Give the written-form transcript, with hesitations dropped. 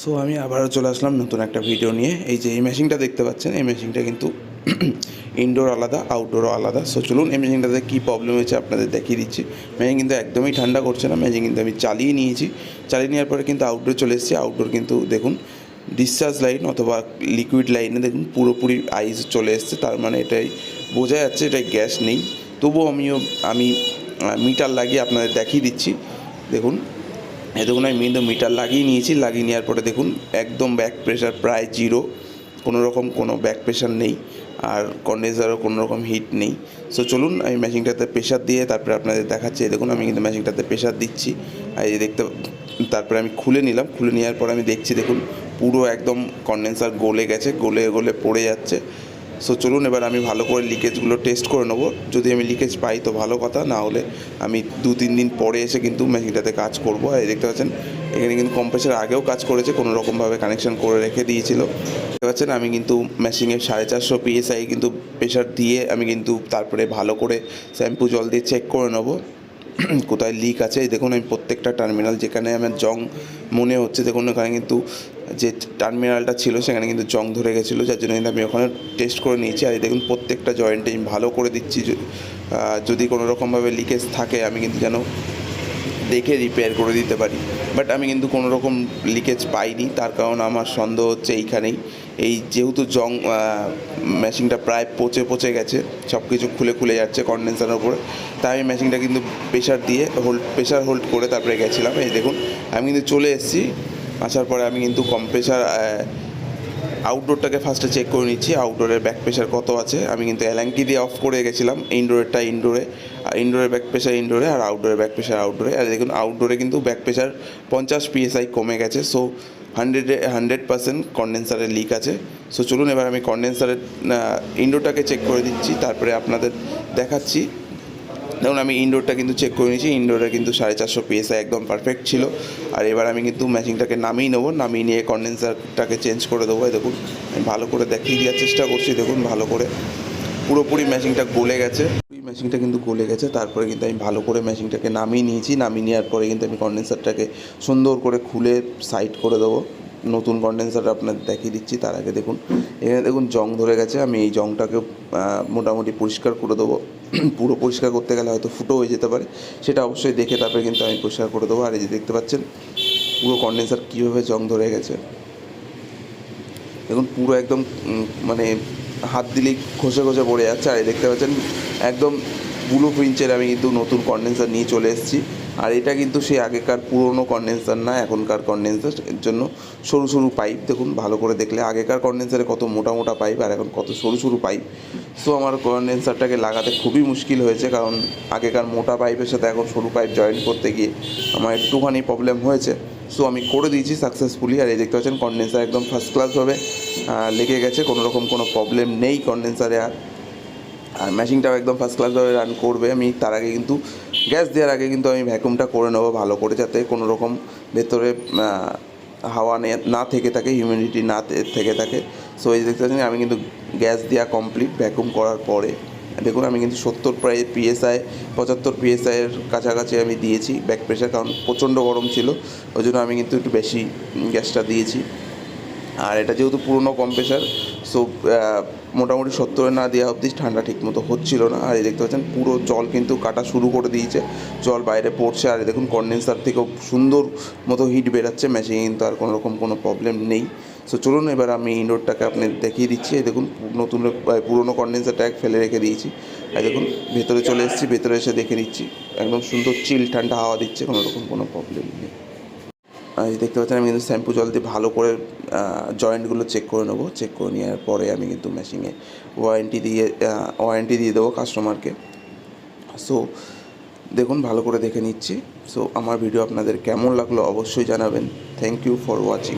So আমি আবারও চলে আসলাম নতুন একটা ভিডিও নিয়ে। এই যে এই মেশিনটা দেখতে পাচ্ছেন, এই মেশিনটা কিন্তু ইনডোর আলাদা, আউটডোরও আলাদা। সো চলুন এই মেশিনটাতে কী প্রবলেম হয়েছে আপনাদের দেখিয়ে দিচ্ছি। মেশিন কিন্তু একদমই ঠান্ডা করছে না, মেশিন কিন্তু আমি চালিয়ে নিয়েছি। চালিয়ে নেওয়ার পরে কিন্তু আউটডোর চলে এসেছি। আউটডোর কিন্তু দেখুন ডিসচার্জ লাইন অথবা লিকুইড লাইনে দেখুন পুরোপুরি আইস চলে এসছে, তার মানে এটাই বোঝা যাচ্ছে এটাই গ্যাস নেই। তবুও আমি মিটার লাগিয়ে আপনাদের দেখিয়ে দিচ্ছি। দেখুন দেখুন আমি কিন্তু মিটার লাগিয়ে নিয়েছি। লাগিয়ে নেওয়ার পরে দেখুন একদম ব্যাক প্রেশার প্রায় জিরো, কোনো ব্যাক প্রেশার নেই, আর কন্ডেন্সারও কোনো রকম হিট নেই। সো চলুন আমি মেশিনটাতে প্রেশার দিয়ে তারপরে আপনাদের দেখাচ্ছি। দেখুন আমি কিন্তু মেশিনটাতে প্রেশার দিচ্ছি, আর এই তারপরে আমি খুলে নিলাম। খুলে নেওয়ার পর আমি দেখছি দেখুন পুরো একদম কন্ডেন্সার গলে গেছে, গলে গলে পড়ে যাচ্ছে। সো চলুন এবার আমি ভালো করে লিকেজগুলো টেস্ট করে নেবো। যদি আমি লিকেজ পাই তো ভালো কথা, না হলে আমি 2-3 দিন পরে এসে কিন্তু মেশিনটাতে কাজ করবো। আর দেখতে পাচ্ছেন এখানে কিন্তু কম্প্রেসার আগেও কাজ করেছে, কোনো রকমভাবে কানেকশন করে রেখে দিয়েছিল। দেখতে পাচ্ছেন আমি কিন্তু মেশিনে 450 PSI কিন্তু প্রেশার দিয়ে আমি কিন্তু তারপরে ভালো করে শ্যাম্পু জল দিয়ে চেক করে নেবো কোথায় লিক আছে। এই দেখুন আমি প্রত্যেকটা টার্মিনাল যেখানে আমার জং মনে হচ্ছে, দেখুন ওখানে কিন্তু যে টার্মিনালটা ছিল সেখানে কিন্তু জং ধরে গেছিলো, যার জন্য কিন্তু আমি ওখানে টেস্ট করে নিয়েছি। আর দেখুন প্রত্যেকটা জয়েন্টে আমি ভালো করে দিচ্ছি। যদি কোনো রকমভাবে লিকেজ থাকে আমি কিন্তু যেন দেখে রিপেয়ার করে দিতে পারি। বাট আমি কিন্তু কোনো রকম লিকেজ পাইনি, তার কারণ আমার সন্দেহ হচ্ছে এইখানেই। এই যেহেতু মেশিনটা প্রায় পচে গেছে, সব কিছু খুলে যাচ্ছে কন্ডেন্সারের উপরে, তাই আমি মেশিনটা কিন্তু প্রেশার হোল্ড করে তারপরে গেছিলাম। এই দেখুন আমি কিন্তু চলে এসেছি। আসার পরে আমি কিন্তু আউটডোরটাকে ফার্স্টে চেক করে নিচ্ছি, আউটডোরের ব্যাক প্রেশার কত আছে। আমি কিন্তু অ্যালাঙ্কি দিয়ে অফ করে গেছিলাম। ইনডোরের ব্যাক প্রেশার ইনডোরে, আর আউটডোরের ব্যাক প্রেশার আউটডোরে। আর দেখুন আউটডোরে কিন্তু ব্যাক প্রেশার 50 PSI কমে গেছে। সো 100% কন্ডেন্সারের লিক আছে। সো চলুন এবার আমি কন্ডেন্সারের ইনডোরটাকে চেক করে দিচ্ছি, তারপরে আপনাদের দেখাচ্ছি। দেখুন আমি ইনডোরটা কিন্তু চেক করে নিয়েছি। ইনডোরে কিন্তু 450 PSI একদম পারফেক্ট ছিল। আর এবার আমি কিন্তু মেশিনটাকে নামিয়ে নেবো, নামিয়ে নিয়ে কন্ডেন্সারটাকে চেঞ্জ করে দেবো। দেখুন আমি ভালো করে দেখিয়ে দেওয়ার চেষ্টা করছি। দেখুন ভালো করে পুরোপুরি মেশিনটা গলে গেছে, মেশিনটা কিন্তু গলে গেছে। তারপরে কিন্তু আমি ভালো করে মেশিনটাকে নামিয়ে নিয়েছি। নামিয়ে নেওয়ার পরে কিন্তু আমি কন্ডেন্সারটাকে সুন্দর করে খুলে সাইড করে দেবো। নতুন কন্ডেন্সারটা আপনাদের দেখিয়ে দিচ্ছি। তার আগে দেখুন এখানে দেখুন জং ধরে গেছে। আমি এই জংটাকে মোটামুটি পরিষ্কার করে দেবো। পুরো পরিষ্কার করতে গেলে হয়তো ফুটো হয়ে যেতে পারে, সেটা অবশ্যই দেখে তারপরে কিন্তু আমি পরিষ্কার করে দেবো। আর এই যে দেখতে পাচ্ছেন পুরো কন্ডেন্সার কীভাবে জং ধরে গেছে, দেখুন পুরো একদম মানে হাত দিলেই ঘষে পড়ে যাচ্ছে। আর এই দেখতে পাচ্ছেন একদম ব্লু প্রিন্টের আমি কিন্তু নতুন কন্ডেন্সার নিয়ে চলে এসেছি। আর এটা কিন্তু সেই আগেকার পুরনো কন্ডেন্সার না, এখনকার কন্ডেন্সার। এর জন্য সরু পাইপ, দেখুন ভালো করে দেখলে আগেকার কন্ডেন্সারে কত মোটা পাইপ আর এখন কত সরু পাইপ। সো আমার কন্ডেন্সারটাকে লাগাতে খুবই মুশকিল হয়েছে, কারণ আগেকার মোটা পাইপের সাথে এখন সরু পাইপ জয়েন করতে গিয়ে আমার একটুখানি প্রবলেম হয়েছে। সো আমি করে দিয়েছি সাকসেসফুলি। আর এই দেখতে পাচ্ছেন কন্ডেন্সার একদম ফার্স্ট ক্লাসভাবে লেগে গেছে, কোনো প্রবলেম নেই কন্ডেন্সারে। আর মেশিনটাও একদম ফার্স্ট ক্লাসভাবে রান করবে। আমি তার আগে কিন্তু গ্যাস দেওয়ার আগে কিন্তু আমি ভ্যাকুমটা করে নেবো ভালো করে, যাতে কোনো রকম ভেতরে হাওয়া না থেকে থাকে, হিউমিডিটি না থেকে থাকে। সো এই দেখতে পাচ্ছেন আমি কিন্তু গ্যাস দেওয়া কমপ্লিট ভ্যাকুম করার পরে। দেখুন আমি কিন্তু 70 প্রায় PSI 75 PSIয়ের কাছাকাছি আমি দিয়েছি ব্যাক প্রেশার, কারণ প্রচণ্ড গরম ছিল, ওই জন্য আমি কিন্তু একটু বেশি গ্যাসটা দিয়েছি। আর এটা যেহেতু পুরনো কম্প্রেসার, সো মোটামুটি 70 না দেওয়া অবধি ঠান্ডা ঠিকমতো হচ্ছিল না। আর এই দেখতে পাচ্ছেন পুরো জল কিন্তু কাটা শুরু করে দিয়েছে, জল বাইরে পড়ছে। আর দেখুন কন্ডেন্সার থেকেও সুন্দর মতো হিট বেরাচ্ছে, মেশিনে কিন্তু আর কোনো প্রবলেম নেই। সো চলুন এবার আমি ইনডোরটাকে আপনি দেখিয়ে দিচ্ছি। দেখুন পুরনো কন্ডেন্সার ট্যাগ ফেলে রেখে দিয়েছি। আর দেখুন ভেতরে চলে এসেছি, ভেতরে এসে দেখে নিচ্ছি একদম সুন্দর চিল ঠান্ডা হাওয়া দিচ্ছে, কোনো প্রবলেম নেই। এই দেখতে পাচ্ছেন আমি কিন্তু শ্যাম্পু জল দিয়ে ভালো করে জয়েন্টগুলো চেক করে নেবো। চেক করে নেওয়ার পরে আমি কিন্তু মেশিনে ওয়ারেন্টি দিয়ে দেবো কাস্টমারকে। সো দেখুন ভালো করে দেখে নিচ্ছি। সো আমার ভিডিও আপনাদের কেমন লাগলো অবশ্যই জানাবেন। Thank you for watching.